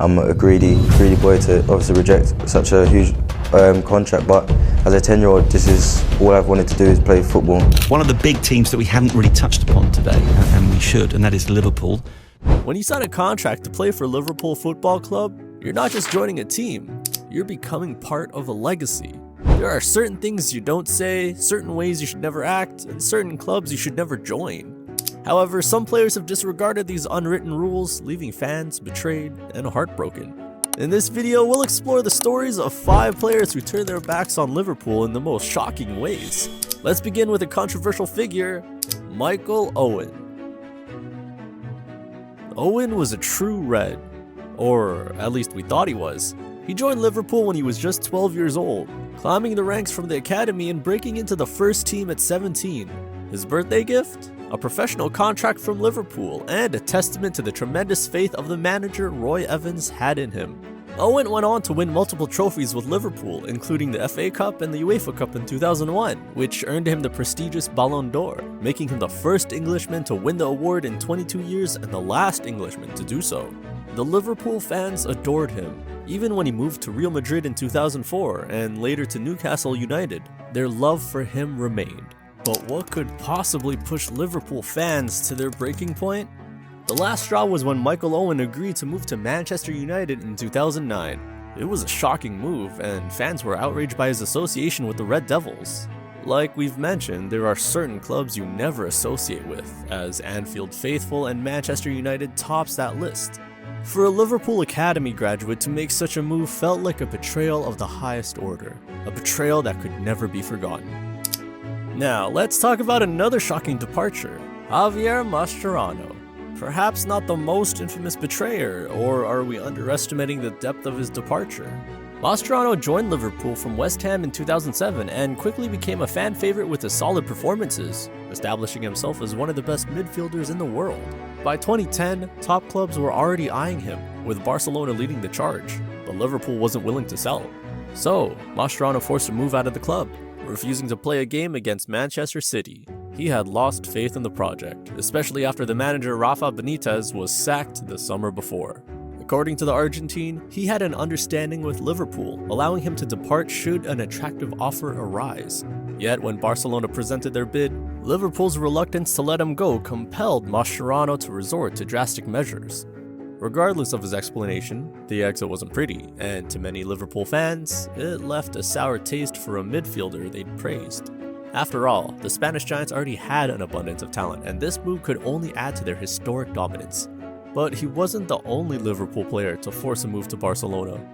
I'm a greedy boy to obviously reject such a huge contract, but as a 10-year-old, this is all I've wanted to do is play football. One of the big teams that we haven't really touched upon today, and we should, and that is Liverpool. When you sign a contract to play for Liverpool Football Club, you're not just joining a team, you're becoming part of a legacy. There are certain things you don't say, certain ways you should never act, and certain clubs you should never join. However, some players have disregarded these unwritten rules, leaving fans betrayed and heartbroken. In this video, we'll explore the stories of 5 players who turned their backs on Liverpool in the most shocking ways. Let's begin with a controversial figure, Michael Owen. Owen was a true Red, or at least we thought he was. He joined Liverpool when he was just 12 years old, climbing the ranks from the academy and breaking into the first team at 17. His birthday gift? A professional contract from Liverpool, and a testament to the tremendous faith of the manager Roy Evans had in him. Owen went on to win multiple trophies with Liverpool, including the FA Cup and the UEFA Cup in 2001, which earned him the prestigious Ballon d'Or, making him the first Englishman to win the award in 22 years and the last Englishman to do so. The Liverpool fans adored him. Even when he moved to Real Madrid in 2004 and later to Newcastle United, their love for him remained. But what could possibly push Liverpool fans to their breaking point? The last straw was when Michael Owen agreed to move to Manchester United in 2009. It was a shocking move, and fans were outraged by his association with the Red Devils. Like we've mentioned, there are certain clubs you never associate with, as Anfield faithful and Manchester United tops that list. For a Liverpool Academy graduate to make such a move felt like a betrayal of the highest order, a betrayal that could never be forgotten. Now, let's talk about another shocking departure, Javier Mascherano. Perhaps not the most infamous betrayer, or are we underestimating the depth of his departure? Mascherano joined Liverpool from West Ham in 2007 and quickly became a fan favorite with his solid performances, establishing himself as one of the best midfielders in the world. By 2010, top clubs were already eyeing him, with Barcelona leading the charge, but Liverpool wasn't willing to sell. So, Mascherano forced a move out of the club, refusing to play a game against Manchester City. He had lost faith in the project, especially after the manager Rafael Benítez was sacked the summer before. According to the Argentine, he had an understanding with Liverpool, allowing him to depart should an attractive offer arise. Yet when Barcelona presented their bid, Liverpool's reluctance to let him go compelled Mascherano to resort to drastic measures. Regardless of his explanation, the exit wasn't pretty, and to many Liverpool fans, it left a sour taste for a midfielder they'd praised. After all, the Spanish Giants already had an abundance of talent, and this move could only add to their historic dominance. But he wasn't the only Liverpool player to force a move to Barcelona.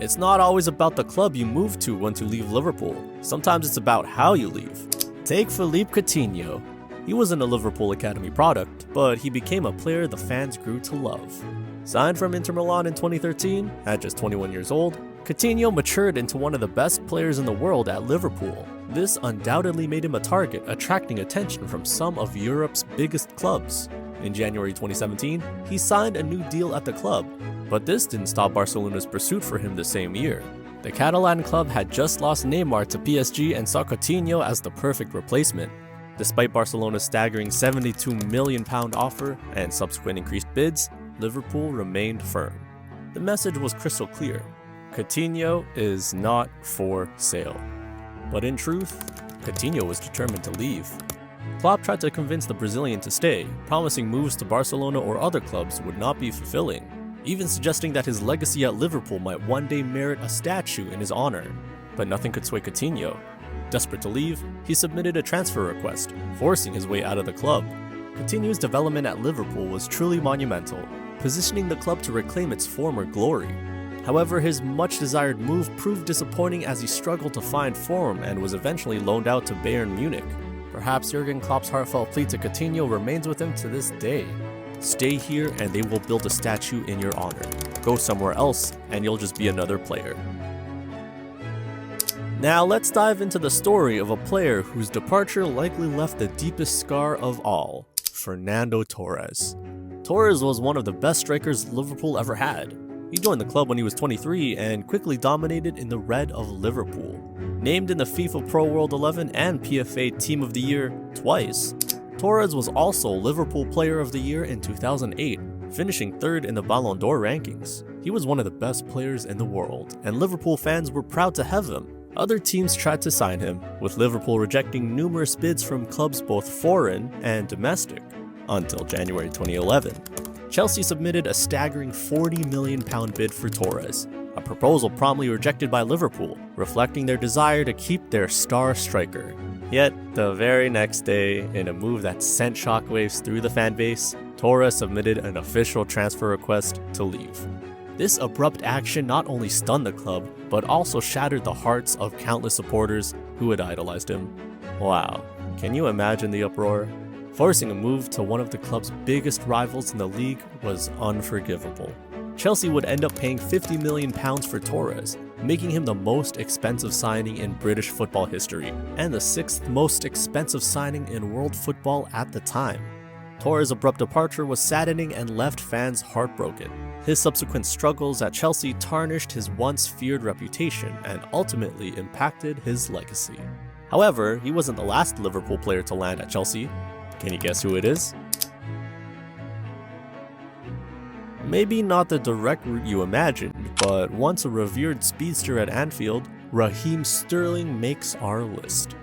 It's not always about the club you move to once you leave Liverpool. Sometimes it's about how you leave. Take Philippe Coutinho. He wasn't a Liverpool Academy product, but he became a player the fans grew to love. Signed from Inter Milan in 2013, at just 21 years old, Coutinho matured into one of the best players in the world at Liverpool. This undoubtedly made him a target, attracting attention from some of Europe's biggest clubs. In January 2017, he signed a new deal at the club, but this didn't stop Barcelona's pursuit for him the same year. The Catalan club had just lost Neymar to PSG and saw Coutinho as the perfect replacement. Despite Barcelona's staggering £72 million offer and subsequent increased bids, Liverpool remained firm. The message was crystal clear: Coutinho is not for sale. But in truth, Coutinho was determined to leave. Klopp tried to convince the Brazilian to stay, promising moves to Barcelona or other clubs would not be fulfilling, even suggesting that his legacy at Liverpool might one day merit a statue in his honor. But nothing could sway Coutinho. Desperate to leave, he submitted a transfer request, forcing his way out of the club. Coutinho's development at Liverpool was truly monumental, positioning the club to reclaim its former glory. However, his much-desired move proved disappointing as he struggled to find form and was eventually loaned out to Bayern Munich. Perhaps Jurgen Klopp's heartfelt plea to Coutinho remains with him to this day. Stay here and they will build a statue in your honor. Go somewhere else and you'll just be another player. Now let's dive into the story of a player whose departure likely left the deepest scar of all, Fernando Torres. Torres was one of the best strikers Liverpool ever had. He joined the club when he was 23 and quickly dominated in the red of Liverpool. Named in the FIFA Pro World 11 and PFA Team of the Year twice, Torres was also Liverpool Player of the Year in 2008, finishing third in the Ballon d'Or rankings. He was one of the best players in the world, and Liverpool fans were proud to have him. Other teams tried to sign him, with Liverpool rejecting numerous bids from clubs both foreign and domestic, until January 2011. Chelsea submitted a staggering £40 million bid for Torres, a proposal promptly rejected by Liverpool, reflecting their desire to keep their star striker. Yet, the very next day, in a move that sent shockwaves through the fanbase, Torres submitted an official transfer request to leave. This abrupt action not only stunned the club, but also shattered the hearts of countless supporters who had idolized him. Wow, can you imagine the uproar? Forcing a move to one of the club's biggest rivals in the league was unforgivable. Chelsea would end up paying £50 million for Torres, making him the most expensive signing in British football history, and the 6th most expensive signing in world football at the time. Torres' abrupt departure was saddening and left fans heartbroken. His subsequent struggles at Chelsea tarnished his once feared reputation and ultimately impacted his legacy. However, he wasn't the last Liverpool player to land at Chelsea. Can you guess who it is? Maybe not the direct route you imagined, but once a revered speedster at Anfield, Raheem Sterling makes our list.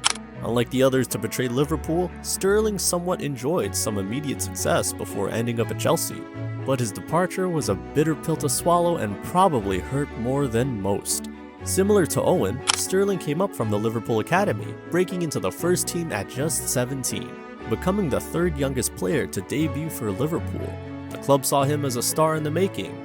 Unlike the others to betray Liverpool, Sterling somewhat enjoyed some immediate success before ending up at Chelsea, but his departure was a bitter pill to swallow and probably hurt more than most. Similar to Owen, Sterling came up from the Liverpool Academy, breaking into the first team at just 17, becoming the 3rd youngest player to debut for Liverpool. The club saw him as a star in the making.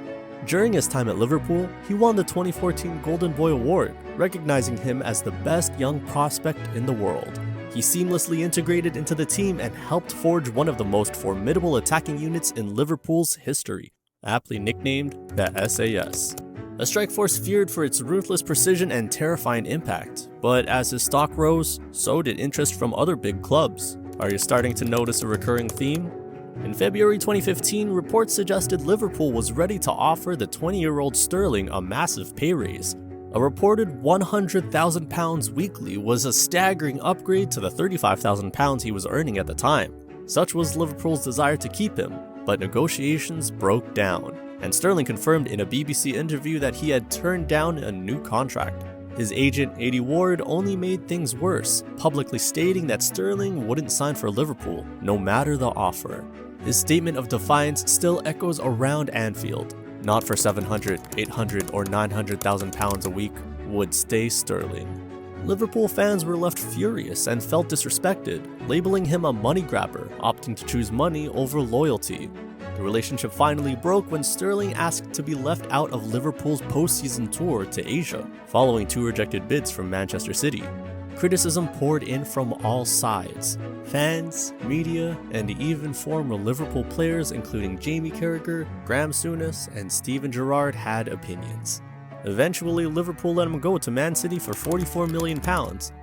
During his time at Liverpool, he won the 2014 Golden Boy Award, recognizing him as the best young prospect in the world. He seamlessly integrated into the team and helped forge one of the most formidable attacking units in Liverpool's history, aptly nicknamed the SAS. A strike force feared for its ruthless precision and terrifying impact, but as his stock rose, so did interest from other big clubs. Are you starting to notice a recurring theme? In February 2015, reports suggested Liverpool was ready to offer the 20-year-old Sterling a massive pay raise. A reported £100,000 weekly was a staggering upgrade to the £35,000 he was earning at the time. Such was Liverpool's desire to keep him, but negotiations broke down, and Sterling confirmed in a BBC interview that he had turned down a new contract. His agent, Eddie Ward, only made things worse, publicly stating that Sterling wouldn't sign for Liverpool, no matter the offer. His statement of defiance still echoes around Anfield. Not for £700,000, £800,000 or £900,000 a week would stay Sterling. Liverpool fans were left furious and felt disrespected, labeling him a money grabber, opting to choose money over loyalty. The relationship finally broke when Sterling asked to be left out of Liverpool's postseason tour to Asia, following 2 rejected bids from Manchester City. Criticism poured in from all sides. Fans, media, and even former Liverpool players including Jamie Carragher, Graham Souness, and Steven Gerrard had opinions. Eventually, Liverpool let him go to Man City for £44 million,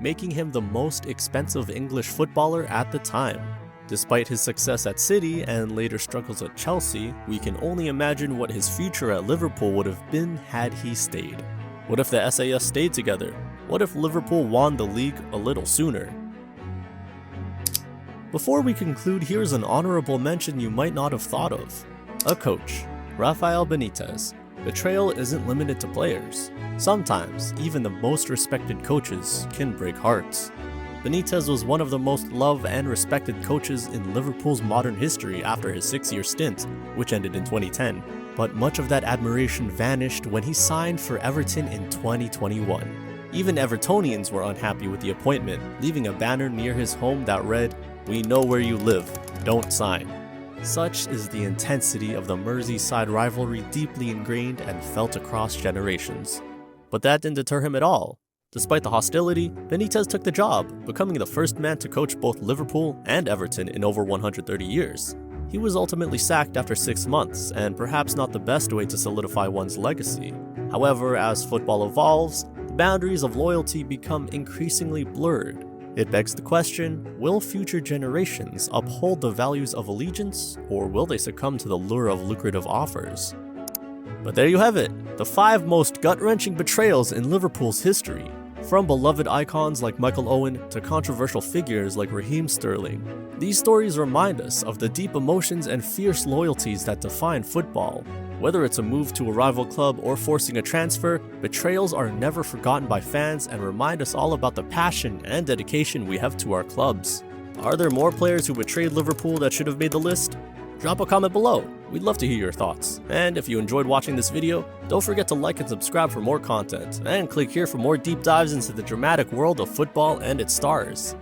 making him the most expensive English footballer at the time. Despite his success at City and later struggles at Chelsea, we can only imagine what his future at Liverpool would have been had he stayed. What if the SAS stayed together? What if Liverpool won the league a little sooner? Before we conclude, here's an honorable mention you might not have thought of. A coach, Rafael Benítez. Betrayal isn't limited to players. Sometimes, even the most respected coaches can break hearts. Benítez was one of the most loved and respected coaches in Liverpool's modern history after his 6-year stint, which ended in 2010. But much of that admiration vanished when he signed for Everton in 2021. Even Evertonians were unhappy with the appointment, leaving a banner near his home that read, "We know where you live, don't sign." Such is the intensity of the Merseyside rivalry, deeply ingrained and felt across generations. But that didn't deter him at all. Despite the hostility, Benítez took the job, becoming the first man to coach both Liverpool and Everton in over 130 years. He was ultimately sacked after 6 months, and perhaps not the best way to solidify one's legacy. However, as football evolves, the boundaries of loyalty become increasingly blurred. It begs the question, will future generations uphold the values of allegiance, or will they succumb to the lure of lucrative offers? But there you have it, the 5 most gut-wrenching betrayals in Liverpool's history. From beloved icons like Michael Owen to controversial figures like Raheem. These stories remind us of the deep emotions and fierce loyalties that define football. Whether it's a move to a rival club or forcing a transfer, betrayals are never forgotten by fans and remind us all about the passion and dedication we have to our clubs. Are there more players who betrayed Liverpool that should have made the list? Drop a comment below. We'd love to hear your thoughts. And if you enjoyed watching this video, don't forget to like and subscribe for more content, and click here for more deep dives into the dramatic world of football and its stars.